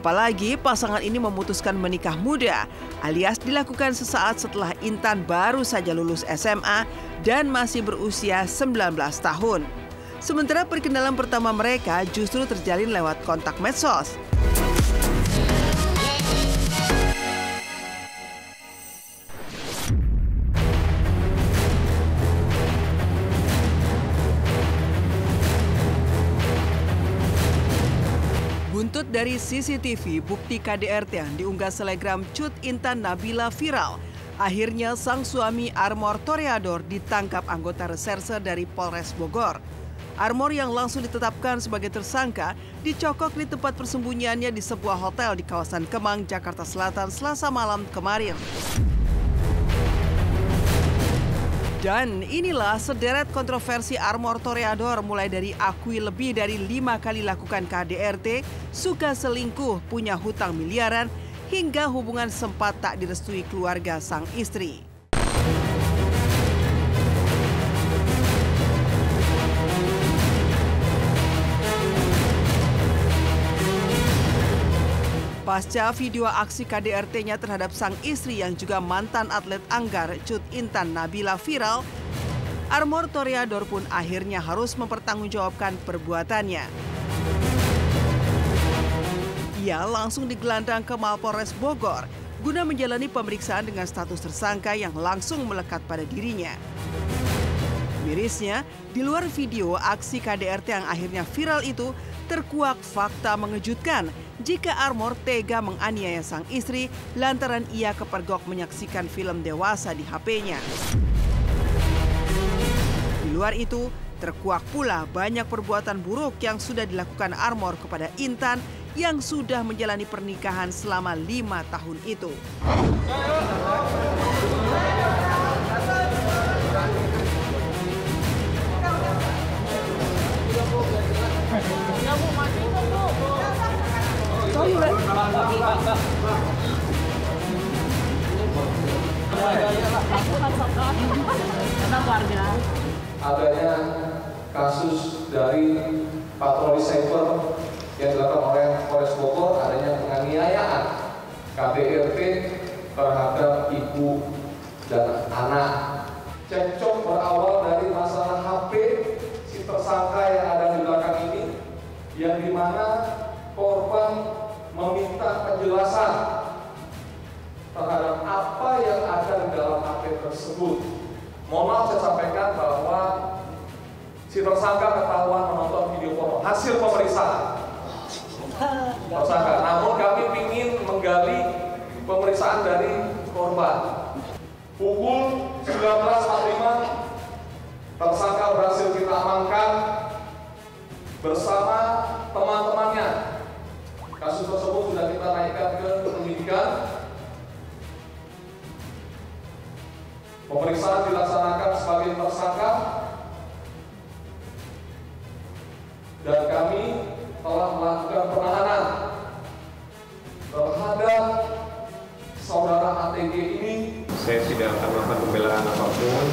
Apalagi pasangan ini memutuskan menikah muda, alias dilakukan sesaat setelah Intan baru saja lulus SMA dan masih berusia 19 tahun. Sementara perkenalan pertama mereka justru terjalin lewat kontak medsos. Buntut dari CCTV, bukti KDRT yang diunggah selegram Cut Intan Nabila viral. Akhirnya sang suami Armor Toreador ditangkap anggota reserse dari Polres Bogor. Armor yang langsung ditetapkan sebagai tersangka dicokok di tempat persembunyiannya di sebuah hotel di kawasan Kemang, Jakarta Selatan, Selasa malam kemarin. Dan inilah sederet kontroversi Armor Toreador, mulai dari akui lebih dari 5 kali lakukan KDRT, suka selingkuh, punya hutang miliaran, hingga hubungan sempat tak direstui keluarga sang istri. Pasca video aksi KDRT-nya terhadap sang istri yang juga mantan atlet anggar Cut Intan Nabila viral, Armor Toreador pun akhirnya harus mempertanggungjawabkan perbuatannya. Ia langsung digelandang ke Mapolres Bogor guna menjalani pemeriksaan dengan status tersangka yang langsung melekat pada dirinya. Mirisnya, di luar video aksi KDRT yang akhirnya viral itu, terkuak fakta mengejutkan jika Armor tega menganiaya sang istri lantaran ia kepergok menyaksikan film dewasa di HP-nya. Di luar itu, terkuak pula banyak perbuatan buruk yang sudah dilakukan Armor kepada Intan yang sudah menjalani pernikahan selama 5 tahun itu. Adanya kasus dari patroli cyber yang dilakukan oleh Polres Bogor, adanya penganiayaan KDRT terhadap ibu dan anak. Cekcok berawal dari masalah HP si tersangka yang ada di belakang ini, yang dimana korban meminta penjelasan terhadap apa yang ada di dalam HP tersebut. Mohon maaf saya sampaikan bahwa si tersangka ketahuan menonton video porno hasil pemeriksaan tersangka. Namun kami ingin menggali pemeriksaan dari korban. Pukul 19.45 tersangka berhasil kita amankan bersama teman-temannya. Kasus tersebut sudah kita naikkan ke penyidikan. Pemeriksaan dilaksanakan sebagai tersangka dan kami telah melakukan penahanan terhadap saudara ATG ini. Saya tidak akan melakukan pembelaan apapun.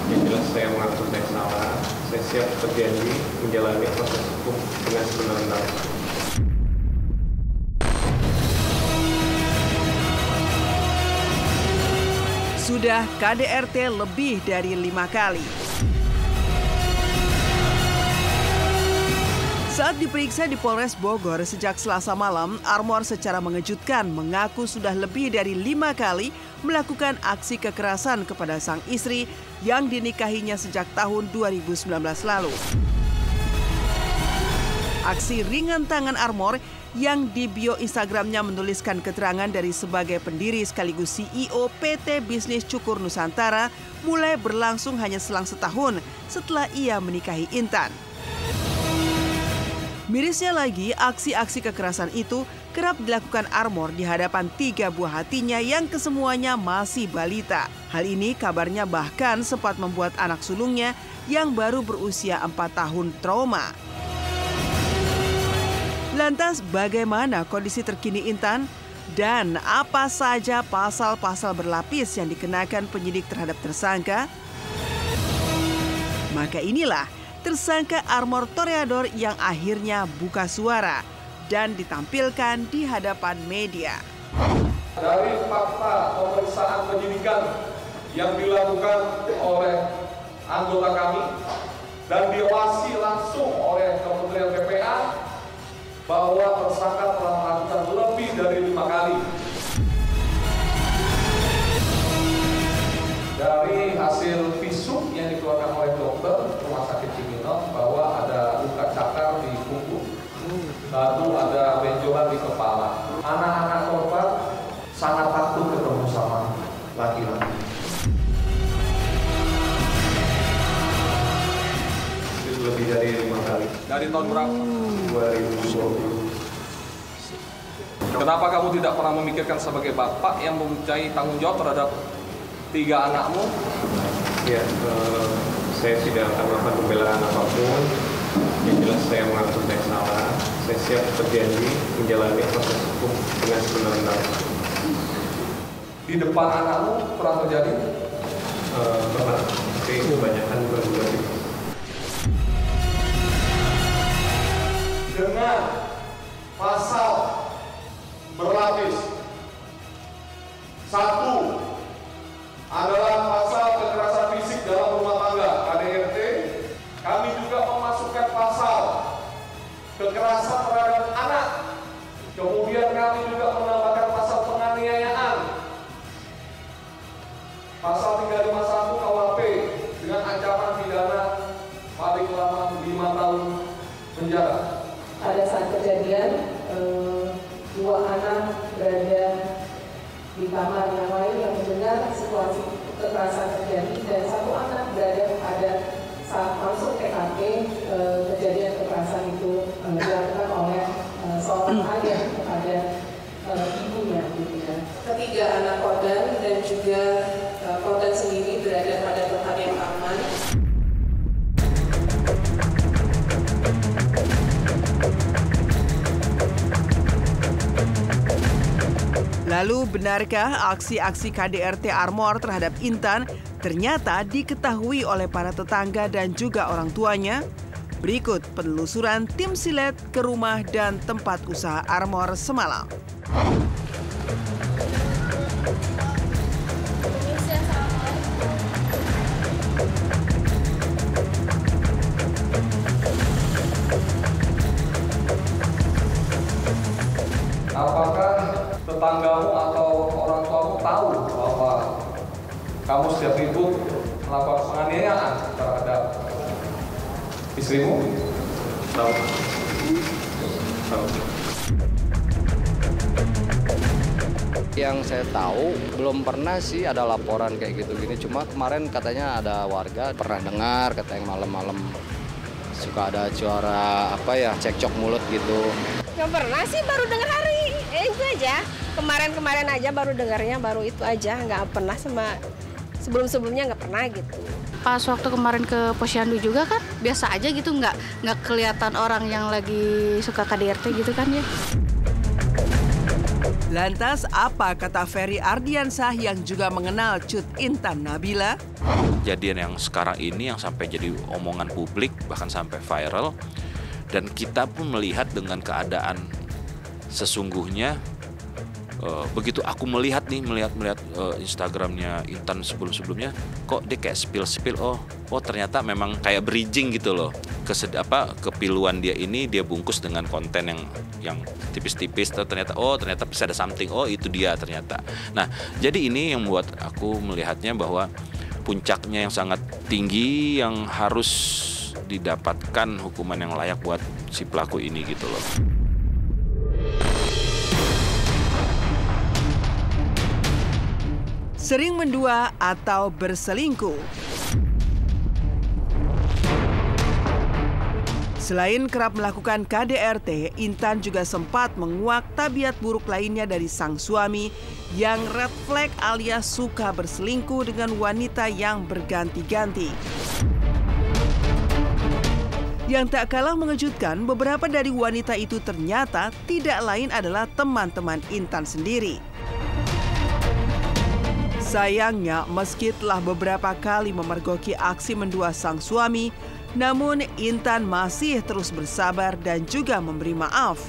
Yang jelas saya mengaku saya salah. Saya siap berjanji menjalani proses hukum dengan sebenar-benarnya. Sudah KDRT lebih dari 5 kali. Saat diperiksa di Polres Bogor sejak Selasa malam, Armor secara mengejutkan mengaku sudah lebih dari 5 kali melakukan aksi kekerasan kepada sang istri yang dinikahinya sejak tahun 2019 lalu. Aksi ringan tangan Armor yang di bio Instagramnya menuliskan keterangan dari sebagai pendiri sekaligus CEO PT Bisnis Cukur Nusantara mulai berlangsung hanya selang setahun setelah ia menikahi Intan. Mirisnya lagi, aksi-aksi kekerasan itu kerap dilakukan Armor di hadapan 3 buah hatinya yang kesemuanya masih balita. Hal ini kabarnya bahkan sempat membuat anak sulungnya yang baru berusia 4 tahun trauma. Lantas bagaimana kondisi terkini Intan? Dan apa saja pasal-pasal berlapis yang dikenakan penyidik terhadap tersangka? Maka inilah tersangka Armor Toreador yang akhirnya buka suara. dan ditampilkan di hadapan media. Dari fakta pemeriksaan penyidikan yang dilakukan oleh anggota kami dan diawasi langsung oleh Kementerian PPA bahwa tersangka telah melakukan lebih dari 5 kali. Dari hasil visum yang dikeluarkan oleh dokter Rumah Sakit Cibinong bahwa ada luka cakar di punggung, lalu ada benjolan di kepala. Anak-anak korban sangat takut ketemu sama laki-laki. Itu lebih dari 5 kali. Dari tahun berapa? 2020. Kenapa kamu tidak pernah memikirkan sebagai bapak yang mempunyai tanggung jawab terhadap 3 anakmu? Ya, saya tidak akan melakukan pembelaan apapun. Yang jelas saya mengaku saya salah. Saya siap berjanji menjalani proses hukum dengan sebenar-benarnya. Di depan anakmu pernah terjadi? Pernah, tapi kebanyakan bulan-bulan itu. Dengan pasal berlapis. 1 adalah pasal kekerasan fisik dalam rumah tangga KDRT. Kami juga memasukkan pasal kekerasan terhadap anak. Kemudian kami juga menambahkan pasal penganiayaan. Pasal 351 KUHP dengan ancaman pidana paling lama 5 tahun penjara. Pada saat kejadian, 2 anak berada di kamar yang lain yang mendengar situasi kekerasan terjadi, dan 1 anak berada pada saat masuk TKP kejadian kekerasan itu dilakukan oleh seorang ayah kepada ibunya. Ketiga anak korban dan juga korban sendiri berada pada tempat yang aman. Lalu benarkah aksi-aksi KDRT Armor terhadap Intan ternyata diketahui oleh para tetangga dan juga orang tuanya? Berikut penelusuran tim Silet ke rumah dan tempat usaha Armor semalam. Apakah tetanggamu atau orang tuamu tahu bahwa kamu setiap ribut melakukan penganiayaan terhadap istrimu? Tahu. Yang saya tahu belum pernah sih ada laporan kayak gitu-gini. Cuma kemarin katanya ada warga pernah dengar katanya malam-malam suka ada suara cekcok mulut gitu. Nggak pernah sih, baru dengar hari itu aja. Kemarin aja baru dengarnya, baru itu aja. Nggak pernah sama sebelum-sebelumnya nggak pernah gitu. Pas waktu kemarin ke Posyandu juga kan biasa aja gitu, nggak kelihatan orang yang lagi suka KDRT gitu kan ya. Lantas apa kata Ferry Ardiansah yang juga mengenal Cut Intan Nabila? Kejadian yang sekarang ini yang sampai jadi omongan publik bahkan sampai viral, dan kita pun melihat dengan keadaan sesungguhnya. Begitu aku melihat Instagramnya Intan sebelumnya, kok dia kayak spill oh ternyata memang kayak bridging gitu loh, kepiluan dia ini dia bungkus dengan konten yang tipis-tipis, ternyata bisa ada something, itu dia ternyata. Nah, jadi ini yang membuat aku melihatnya bahwa puncaknya yang sangat tinggi yang harus didapatkan hukuman yang layak buat si pelaku ini gitu loh. Sering mendua atau berselingkuh. Selain kerap melakukan KDRT, Intan juga sempat menguak tabiat buruk lainnya dari sang suami yang red flag alias suka berselingkuh dengan wanita yang berganti-ganti. Yang tak kalah mengejutkan, beberapa dari wanita itu ternyata tidak lain adalah teman-teman Intan sendiri. Sayangnya, meski telah beberapa kali memergoki aksi mendua sang suami, namun Intan masih terus bersabar dan juga memberi maaf.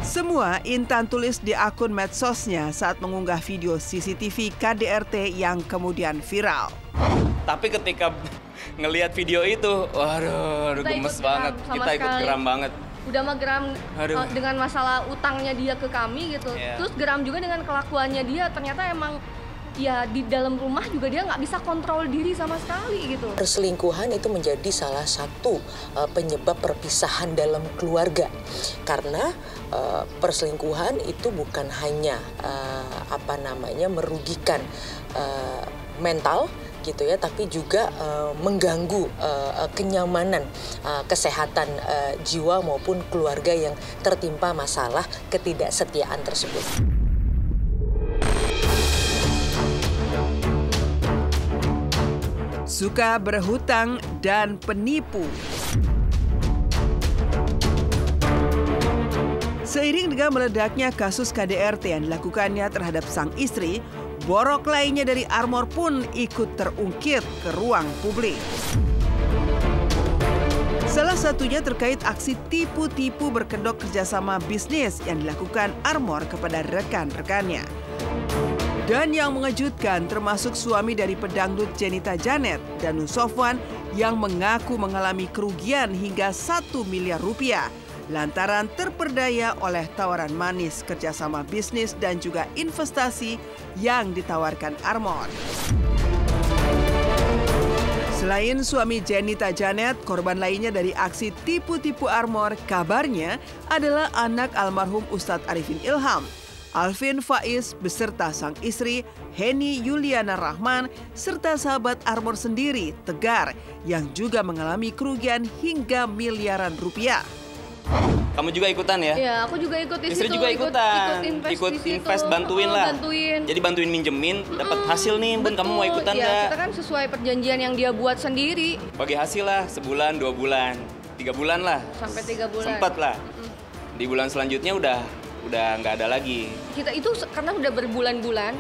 Semua Intan tulis di akun medsosnya saat mengunggah video CCTV KDRT yang kemudian viral. Tapi ketika ngelihat video itu, waduh, gemes banget. Kita ikut geram banget. Udah mah geram dengan masalah utangnya dia ke kami gitu. Terus geram juga dengan kelakuannya dia. Ternyata emang ya di dalam rumah juga dia nggak bisa kontrol diri sama sekali gitu. Perselingkuhan itu menjadi salah satu penyebab perpisahan dalam keluarga. Karena perselingkuhan itu bukan hanya merugikan mental gitu ya, tapi juga mengganggu kenyamanan kesehatan jiwa maupun keluarga yang tertimpa masalah ketidaksetiaan tersebut. Suka berhutang dan penipu. Seiring dengan meledaknya kasus KDRT yang dilakukannya terhadap sang istri, borok lainnya dari Armor pun ikut terungkit ke ruang publik. Salah satunya terkait aksi tipu-tipu berkedok kerjasama bisnis yang dilakukan Armor kepada rekan-rekannya. Dan yang mengejutkan termasuk suami dari pedangdut Jenita Janet, Danu Sofwan, yang mengaku mengalami kerugian hingga 1 miliar rupiah lantaran terperdaya oleh tawaran manis kerjasama bisnis dan juga investasi yang ditawarkan Armor. Selain suami Jenita Janet, korban lainnya dari aksi tipu-tipu Armor kabarnya adalah anak almarhum Ustadz Arifin Ilham, Alvin Faiz beserta sang istri Heni Yuliana Rahman serta sahabat Armor sendiri, Tegar, yang juga mengalami kerugian hingga miliaran rupiah. Kamu juga ikutan ya? Iya, aku juga ikut di situ. Istri juga ikutan. Ikut invest, bantuin lah. Jadi bantuin minjemin, dapat hasil nih, Bun. Kamu mau ikutan nggak? Ya, kita kan sesuai perjanjian yang dia buat sendiri. Bagi hasil lah, sebulan, 2 bulan, 3 bulan lah. Sampai 3 bulan. Sempet lah. Di bulan selanjutnya udah nggak ada lagi. Kita itu karena udah berbulan-bulan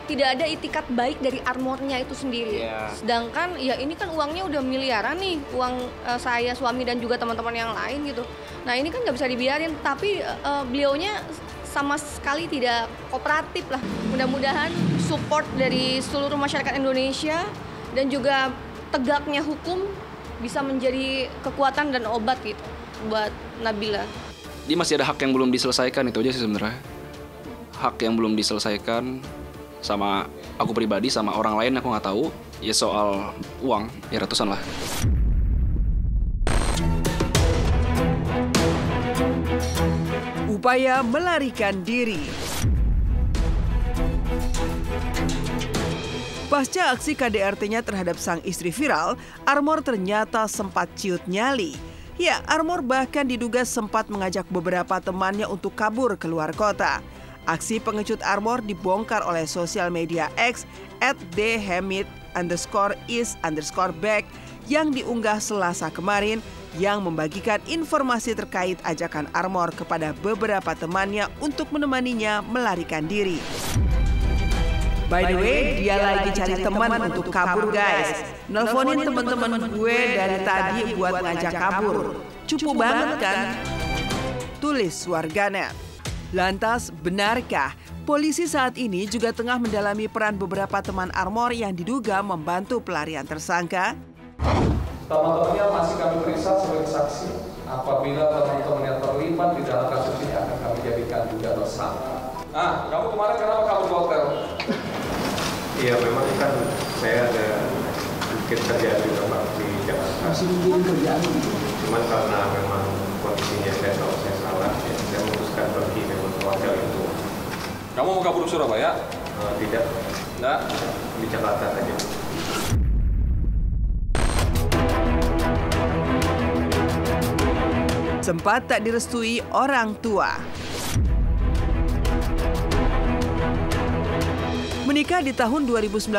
tidak ada itikat baik dari Armornya itu sendiri. Sedangkan ya ini kan uangnya udah miliaran nih, uang saya, suami dan juga teman-teman yang lain gitu. Nah ini kan nggak bisa dibiarin, tapi beliaunya sama sekali tidak kooperatif lah. Mudah-mudahan support dari seluruh masyarakat Indonesia dan juga tegaknya hukum bisa menjadi kekuatan dan obat gitu buat Nabila. Dia masih ada hak yang belum diselesaikan, itu aja sih sebenarnya. Hak yang belum diselesaikan sama aku pribadi, sama orang lain aku nggak tahu. Ya soal uang, ya ratusan lah. Upaya melarikan diri. Pasca aksi KDRT-nya terhadap sang istri viral, Armor ternyata sempat ciut nyali. Ya, Armor bahkan diduga sempat mengajak beberapa temannya untuk kabur keluar kota. Aksi pengecut Armor dibongkar oleh sosial media X @dhemit_is_back yang diunggah Selasa kemarin yang membagikan informasi terkait ajakan Armor kepada beberapa temannya untuk menemaninya melarikan diri. By the way, dia lagi cari teman untuk kabur guys. Nelponin teman-teman gue dari tadi buat ngajak kabur. Cupu banget kan? Tulis warganet. Lantas, benarkah polisi saat ini juga tengah mendalami peran beberapa teman Armor yang diduga membantu pelarian tersangka? Teman-temannya masih kami periksa sebagai saksi. Apabila teman-temannya terlibat di dalam kasus ini akan kami jadikan juga tersangka. Nah, kamu kemarin kenapa kabur ke hotel? Iya, memang kan saya ada sedikit kerjaan di tempat di Jakarta. Masih menjadi kerjaan gitu? Cuman karena memang kondisinya saya tahu saya salah, ya, saya memutuskan pergi memang ke hotel itu. Kamu mau kabur ke Surabaya? Tidak. Enggak? Di Jakarta saja. Sempat tak direstui orang tua. Menikah di tahun 2019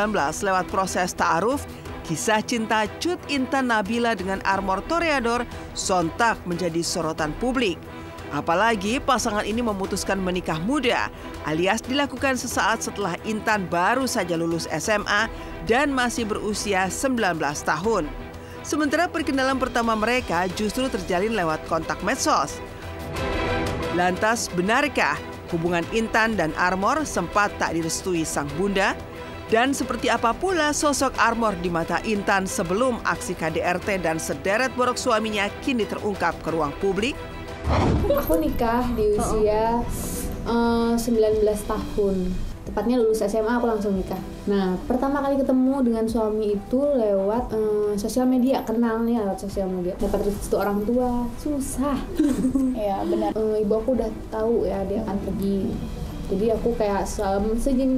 lewat proses ta'aruf, kisah cinta Cut Intan Nabila dengan Armor Toreador sontak menjadi sorotan publik. Apalagi pasangan ini memutuskan menikah muda, alias dilakukan sesaat setelah Intan baru saja lulus SMA dan masih berusia 19 tahun. Sementara perkenalan pertama mereka justru terjalin lewat kontak medsos. Lantas benarkah hubungan Intan dan Armor sempat tak direstui sang bunda? Dan seperti apa pula sosok Armor di mata Intan sebelum aksi KDRT dan sederet borok suaminya kini terungkap ke ruang publik? Aku nikah di usia 19 tahun. Tepatnya lulus SMA aku langsung nikah. Nah, pertama kali ketemu dengan suami itu lewat sosial media, kenalnya lewat sosial media. Dapat restu orang tua susah. Ya benar. Ibu aku udah tahu ya dia akan pergi. Jadi aku kayak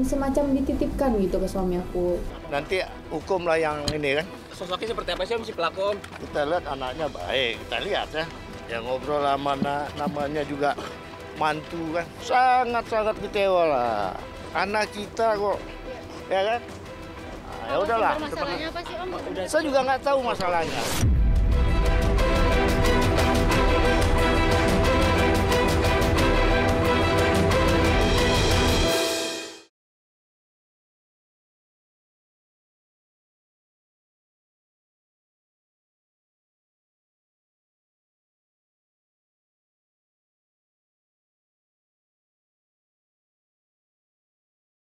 semacam dititipkan gitu ke suami aku. Nanti hukum lah yang ini kan. Sosoknya seperti apa sih si pelaku? Kita lihat anaknya baik, kita lihat ya. Yang ngobrol sama namanya juga mantu kan. Sangat-sangat kecewa lah. Anak kita kok, ya kan? Nah, ya udahlah. Masalahnya apa sih Om? Saya juga nggak tahu masalahnya.